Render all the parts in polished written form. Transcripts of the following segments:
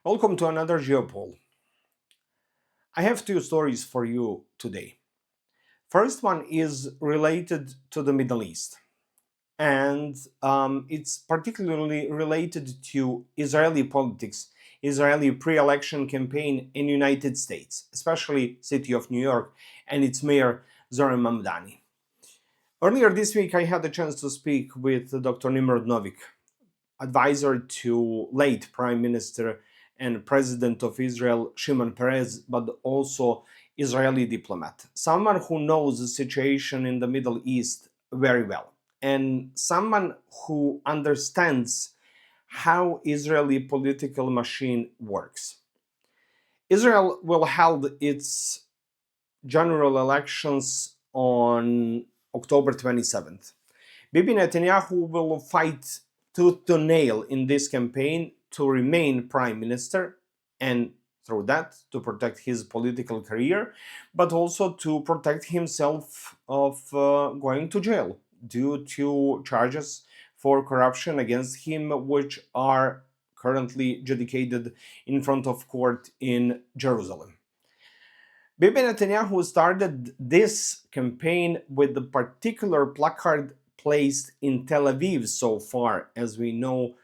Welcome to another GeoPol. I have two stories for you today. First one is related to the Middle East, and it's particularly related to Israeli politics, Israeli pre-election campaign in United States, especially city of New York and its mayor Zohran Mamdani. Earlier this week, I had the chance to speak with Dr. Nimrod Novik, advisor to late Prime Minister and President of Israel Shimon Peres, but also Israeli diplomat, someone who knows the situation in the Middle East very well, and someone who understands how Israeli political machine works. Israel will hold its general elections on October 27th. Bibi Netanyahu will fight tooth to nail in this campaign to remain prime minister and through that to protect his political career, but also to protect himself of going to jail due to charges for corruption against him, which are currently adjudicated in front of court in Jerusalem. Bibi Netanyahu started this campaign with the particular placard placed in Tel Aviv so far, as we know,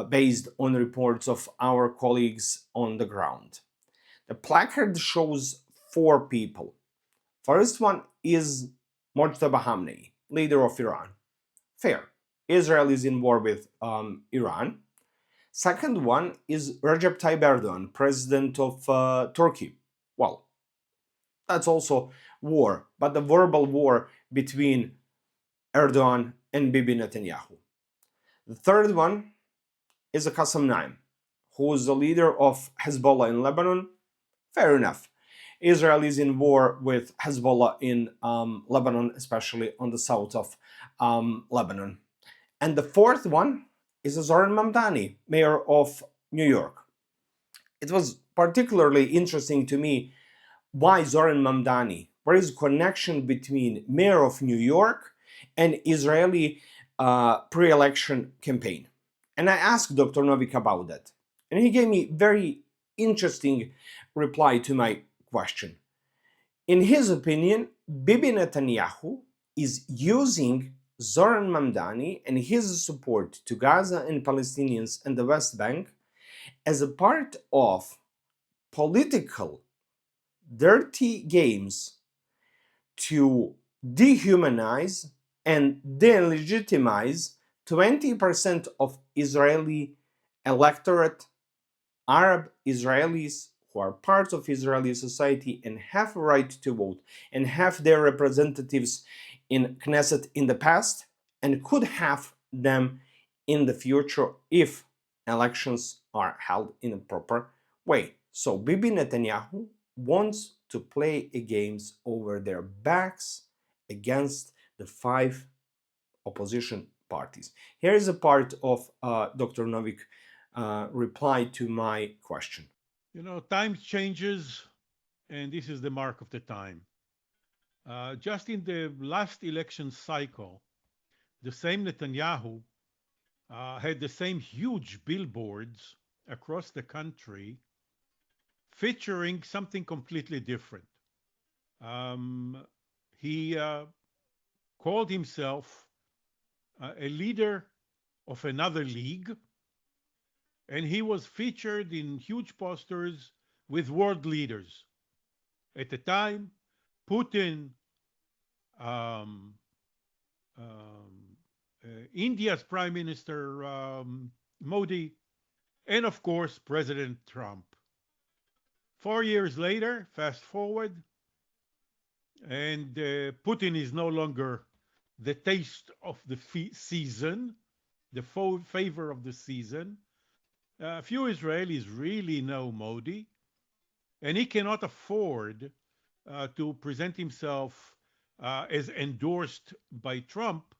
based on reports of our colleagues on the ground. The placard shows four people. First one is Mojtaba Hamnei, leader of Iran. Fair. Israel is in war with Iran. Second one is Recep Tayyip Erdogan, president of Turkey. Well, that's also war, but the verbal war between Erdogan and Bibi Netanyahu. The third one is a Qassem Naim, who is the leader of Hezbollah in Lebanon. Fair enough. Israel is in war with Hezbollah in Lebanon, especially on the south of Lebanon. And the fourth one is Zohran Mamdani, mayor of New York. It was particularly interesting to me why Zohran Mamdani. What is the connection between mayor of New York and Israeli pre-election campaign? And I asked Dr. Novik about that. And he gave me very interesting reply to my question. In his opinion, Bibi Netanyahu is using Zohran Mamdani and his support to Gaza and Palestinians and the West Bank as a part of political dirty games to dehumanize and delegitimize 20% of Israeli electorate, Arab Israelis who are part of Israeli society and have a right to vote and have their representatives in Knesset in the past and could have them in the future if elections are held in a proper way. So Bibi Netanyahu wants to play games over their backs against the five opposition parties. Here is a part of Dr. Novik reply to my question. You know, time changes, and this is the mark of the time. Just in the last election cycle, the same Netanyahu had the same huge billboards across the country featuring something completely different. He called himself a leader of another league, and he was featured in huge posters with world leaders. At the time, Putin, um, um, India's Prime Minister Modi, and of course, President Trump. 4 years later, fast forward, and Putin is no longer the taste of the season, the favor of the season. Few Israelis really know Modi, and he cannot afford to present himself as endorsed by Trump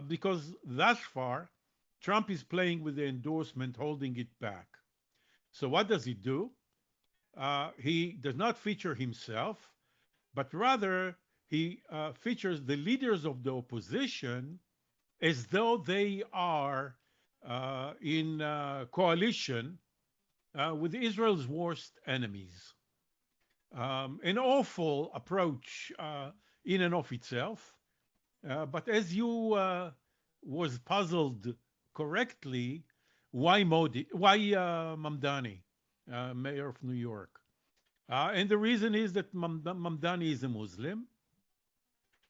because thus far, Trump is playing with the endorsement, holding it back. So, what does he do? He does not feature himself, but rather he features the leaders of the opposition as though they are in coalition with Israel's worst enemies. An awful approach in and of itself. But as you was puzzled correctly, why Mamdani, mayor of New York? And the reason is that Mamdani is a Muslim,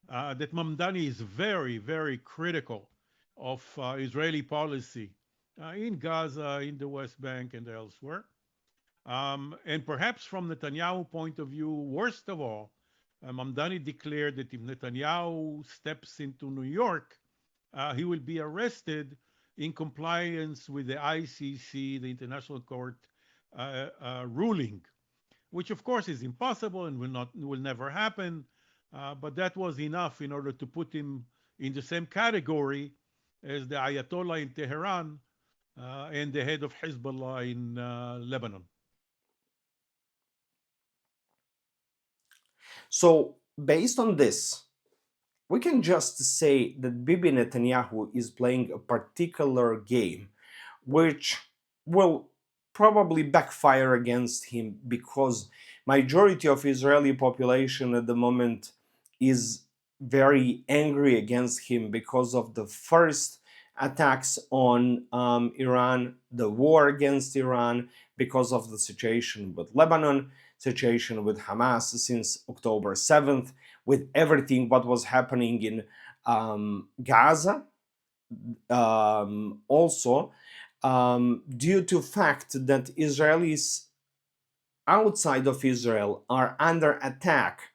that Mamdani is very, very critical of Israeli policy in Gaza, in the West Bank, and elsewhere. And perhaps from Netanyahu's point of view, worst of all, Mamdani declared that if Netanyahu steps into New York, he will be arrested in compliance with the ICC, the International Court ruling, which of course is impossible and will never happen. But that was enough in order to put him in the same category as the Ayatollah in Tehran and the head of Hezbollah in Lebanon. So, based on this, we can just say that Bibi Netanyahu is playing a particular game which will probably backfire against him, because majority of Israeli population at the moment is very angry against him because of the first attacks on Iran, the war against Iran, because of the situation with Lebanon, situation with Hamas since October 7th, with everything what was happening in Gaza. Also, due to fact that Israelis outside of Israel are under attack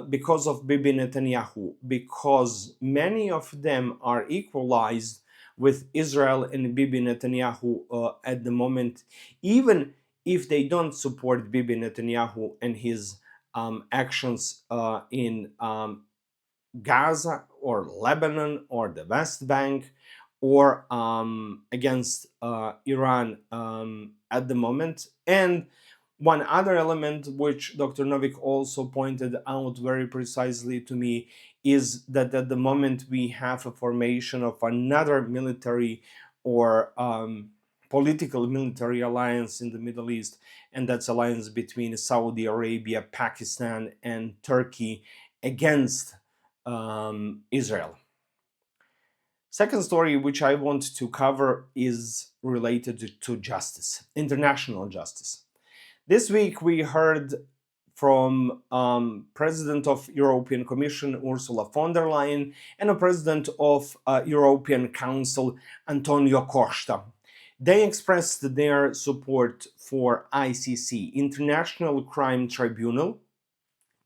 because of Bibi Netanyahu, because many of them are equalized with Israel and Bibi Netanyahu at the moment, even if they don't support Bibi Netanyahu and his actions in Gaza or Lebanon or the West Bank or against Iran at the moment. And one other element which Dr. Novik also pointed out very precisely to me is that at the moment we have a formation of another military or political military alliance in the Middle East, and that's alliance between Saudi Arabia, Pakistan, and Turkey against Israel. Second story which I want to cover is related to justice, international justice. This week we heard from President of European Commission Ursula von der Leyen and a President of European Council António Costa. They expressed their support for ICC, International Crime Tribunal.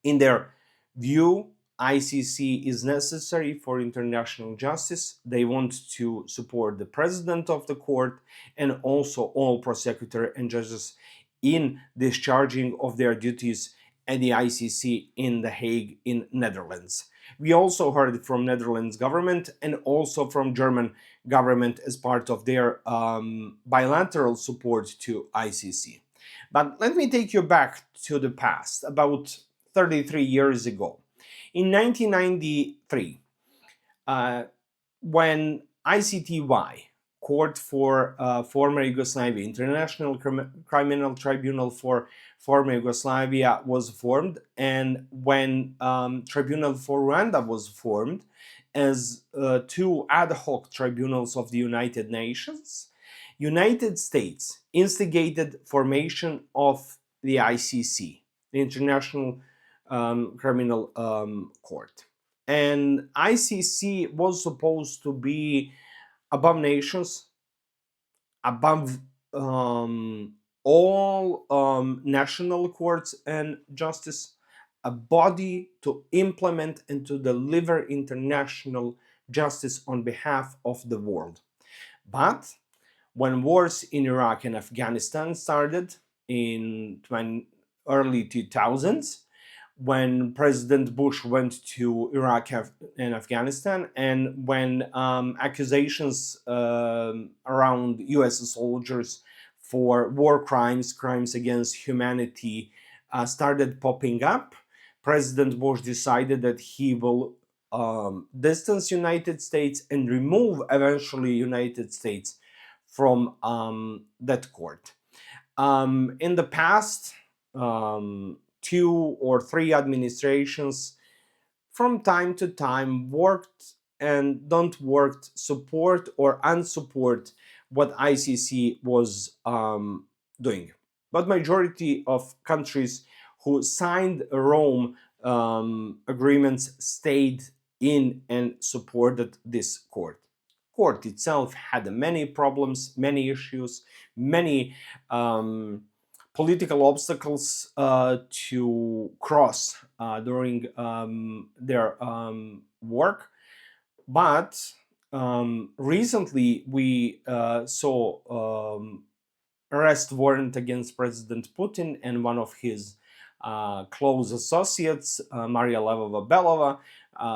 In their view, ICC is necessary for international justice. They want to support the president of the court and also all prosecutors and judges in discharging of their duties at the ICC in The Hague in Netherlands. We also heard from Netherlands government and also from German government as part of their bilateral support to ICC. But let me take you back to the past, about 33 years ago. In 1993, when ICTY, Court for Former Yugoslavia, International Criminal Tribunal for Former Yugoslavia was formed, and when Tribunal for Rwanda was formed as two ad hoc tribunals of the United Nations, United States instigated formation of the ICC, the International Criminal Court. And ICC was supposed to be above nations, above all national courts and justice, a body to implement and to deliver international justice on behalf of the world. But when wars in Iraq and Afghanistan started in early 2000s, when President Bush went to Iraq and Afghanistan, and when accusations around US soldiers for war crimes, crimes against humanity started popping up, President Bush decided that he will distance United States and remove eventually United States from that court. In the past, 2 or 3 administrations from time to time worked and don't worked, support or unsupport what ICC was doing. But majority of countries who signed Rome agreements stayed in and supported this court. Court itself had many problems, many issues, many political obstacles to cross during their work. But recently we saw arrest warrant against President Putin and one of his close associates, Maria Levova-Belova,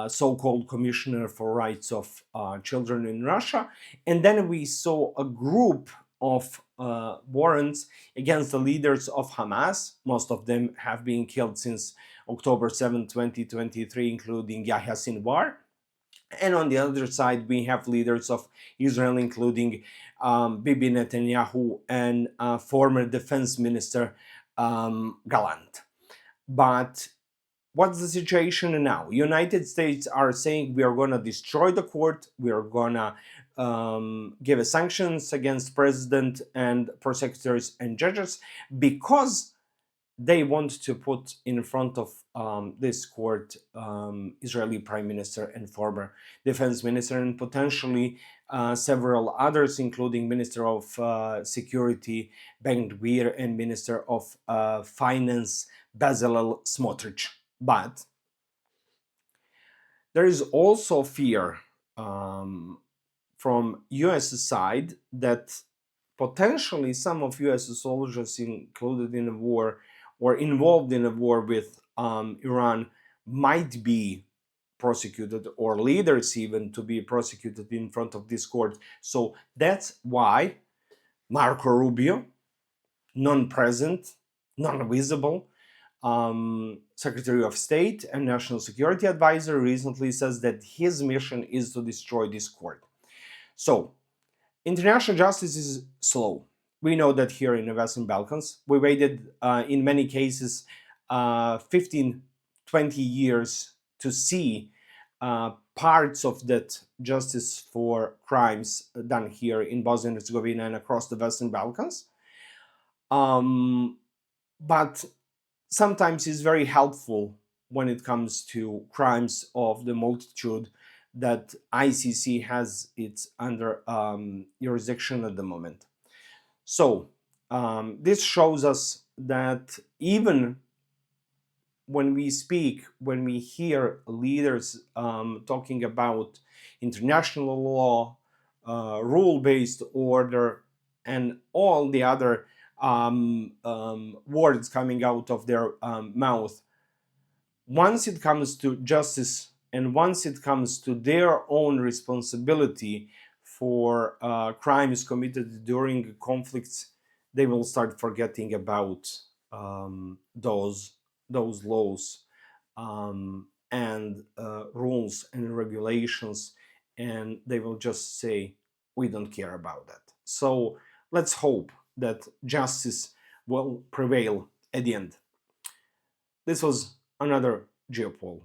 so-called Commissioner for Rights of Children in Russia. And then we saw a group of warrants against the leaders of Hamas. Most of them have been killed since October 7, 2023, including Yahya Sinwar. And on the other side, we have leaders of Israel, including Bibi Netanyahu and former defense minister Gallant. But what's the situation now? United States are saying we are going to destroy the court. We are going to give sanctions against president and prosecutors and judges because they want to put in front of this court Israeli prime minister and former defense minister and potentially several others, including Minister of Security Ben-Gvir and Minister of Finance Bezalel Smotrich. But there is also fear from US side that potentially some of US soldiers included in a war or involved in a war with Iran might be prosecuted, or leaders even to be prosecuted in front of this court. So that's why Marco Rubio, non-present, non-visible, Secretary of State and National Security Advisor, recently says that his mission is to destroy this court. So international justice is slow. We know that here in the Western Balkans. We waited in many cases 15, 20 years to see parts of that justice for crimes done here in Bosnia and Herzegovina and across the Western Balkans. But sometimes it's very helpful when it comes to crimes of the multitude that ICC has its under jurisdiction at the moment. So this shows us that even when we speak, when we hear leaders talking about international law, rule-based order, and all the other words coming out of their mouth, once it comes to justice and once it comes to their own responsibility for crimes committed during conflicts, they will start forgetting about those laws and rules and regulations, and they will just say, we don't care about that. So let's hope that justice will prevail at the end. This was another GeoPol.